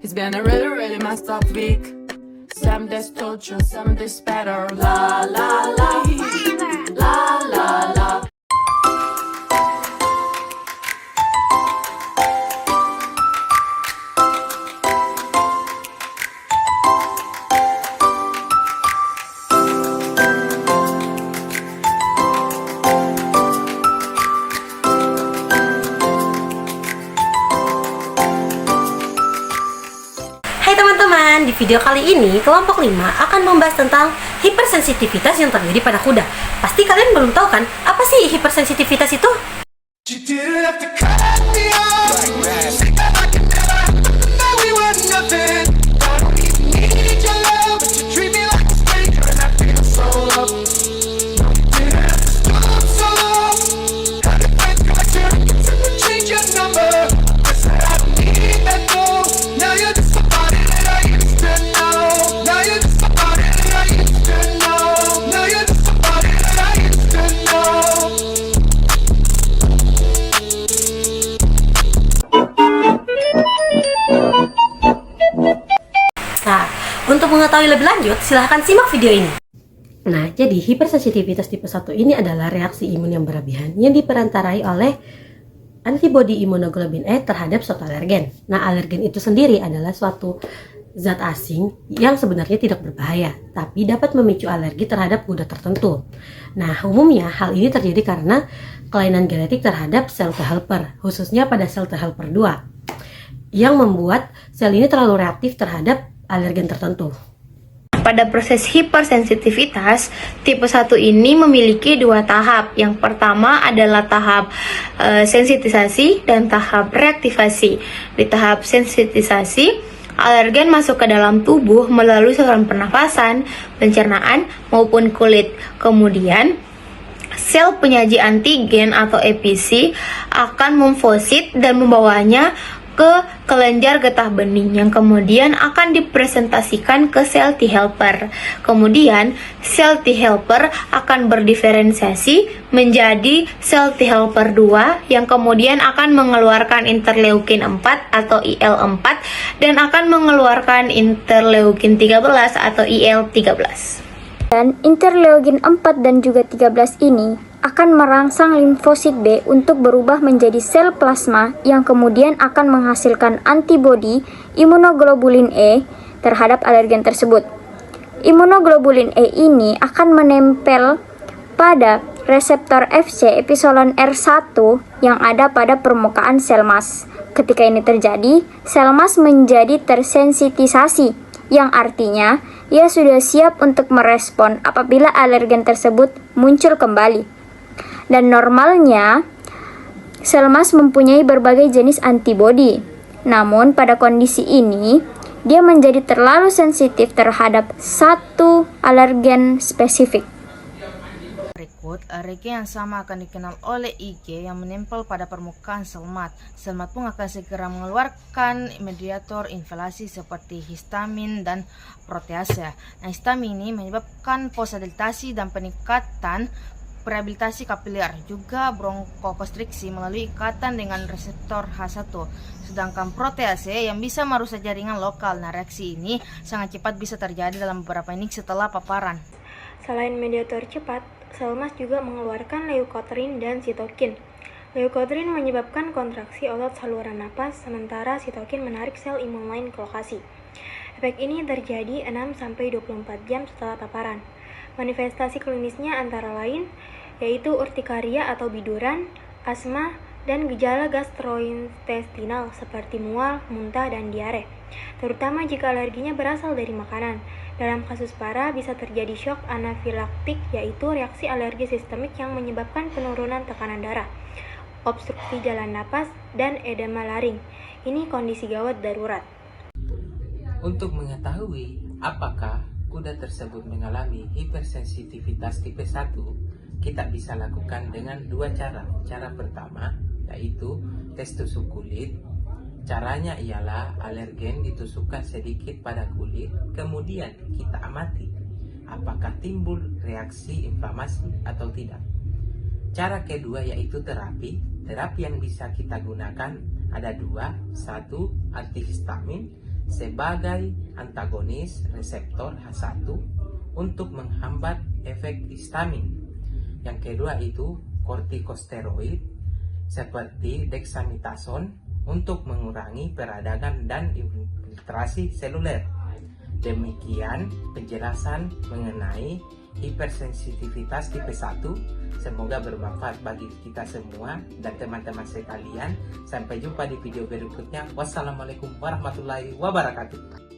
It's been a really, really messed up week. Some days torture, some days better. La la la, la la la. Di video kali ini, kelompok 5 akan membahas tentang hipersensitivitas yang terjadi pada kuda. Pasti kalian belum tahu kan, apa sih hipersensitivitas itu? Untuk mengetahui lebih lanjut, silahkan simak video ini. Nah, jadi hipersensitivitas tipe 1 ini adalah reaksi imun yang berlebihan yang diperantarai oleh antibodi imunoglobulin E terhadap suatu alergen. Nah, alergen itu sendiri adalah suatu zat asing yang sebenarnya tidak berbahaya, tapi dapat memicu alergi terhadap kuda tertentu. Nah, umumnya hal ini terjadi karena kelainan genetik terhadap sel T helper, khususnya pada sel T helper 2, yang membuat sel ini terlalu reaktif terhadap alergen tertentu. Pada proses hipersensitivitas, tipe 1 ini memiliki dua tahap. Yang pertama adalah tahap sensitisasi dan tahap reaktivasi. Di tahap sensitisasi, alergen masuk ke dalam tubuh melalui saluran pernafasan, pencernaan, maupun kulit. Kemudian, sel penyaji antigen atau EPC akan memfosit dan membawanya ke kelenjar getah bening yang kemudian akan dipresentasikan ke sel T helper. Kemudian sel T helper akan berdiferensiasi menjadi sel T helper 2 yang kemudian akan mengeluarkan interleukin 4 atau IL-4 dan akan mengeluarkan interleukin 13 atau IL-13. Dan interleukin 4 dan juga 13 ini akan merangsang limfosit B untuk berubah menjadi sel plasma yang kemudian akan menghasilkan antibodi imunoglobulin E terhadap alergen tersebut. Imunoglobulin E ini akan menempel pada reseptor Fc epsilon R1 yang ada pada permukaan sel mas. Ketika ini terjadi, sel mas menjadi tersensitisasi, yang artinya ia sudah siap untuk merespon apabila alergen tersebut muncul kembali. Dan normalnya, sel mas mempunyai berbagai jenis antibodi. Namun, pada kondisi ini, dia menjadi terlalu sensitif terhadap satu alergen spesifik. Berikut, alergen yang sama akan dikenal oleh IG yang menempel pada permukaan sel mat. Sel mat pun akan segera mengeluarkan mediator inflamasi seperti histamin dan protease. Nah, histamin ini menyebabkan vasodilatasi dan peningkatan rehabilitasi kapiler, juga bronkokonstriksi melalui ikatan dengan reseptor H1. Sedangkan protease yang bisa merusak jaringan lokal. Nah, reaksi ini sangat cepat bisa terjadi dalam beberapa menit setelah paparan. Selain mediator cepat, sel mas juga mengeluarkan leukotrin dan sitokin. Leukotrin menyebabkan kontraksi otot saluran napas, sementara sitokin menarik sel imun lain ke lokasi. Efek ini terjadi 6-24 jam setelah paparan. Manifestasi klinisnya antara lain yaitu urtikaria atau biduran, asma, dan gejala gastrointestinal seperti mual, muntah, dan diare, terutama jika alerginya berasal dari makanan. Dalam kasus parah bisa terjadi shock anafilaktik, yaitu reaksi alergi sistemik yang menyebabkan penurunan tekanan darah, obstruksi jalan napas, dan edema laring. Ini kondisi gawat darurat. Untuk mengetahui apakah kuda tersebut mengalami hipersensitivitas tipe 1, kita bisa lakukan dengan dua cara. Cara pertama yaitu tes tusuk kulit. Caranya ialah alergen ditusukkan sedikit pada kulit, kemudian kita amati apakah timbul reaksi inflamasi atau tidak. Cara kedua yaitu terapi. Terapi yang bisa kita gunakan ada dua. Satu, antihistamin. sebagai antagonis reseptor H1 untuk menghambat efek histamin. Yang kedua itu kortikosteroid seperti dexamethasone untuk mengurangi peradangan dan infiltrasi seluler. Demikian penjelasan mengenai hipersensitivitas tipe 1. Semoga bermanfaat bagi kita semua dan teman-teman sekalian. Sampai jumpa di video berikutnya. Wassalamualaikum warahmatullahi wabarakatuh.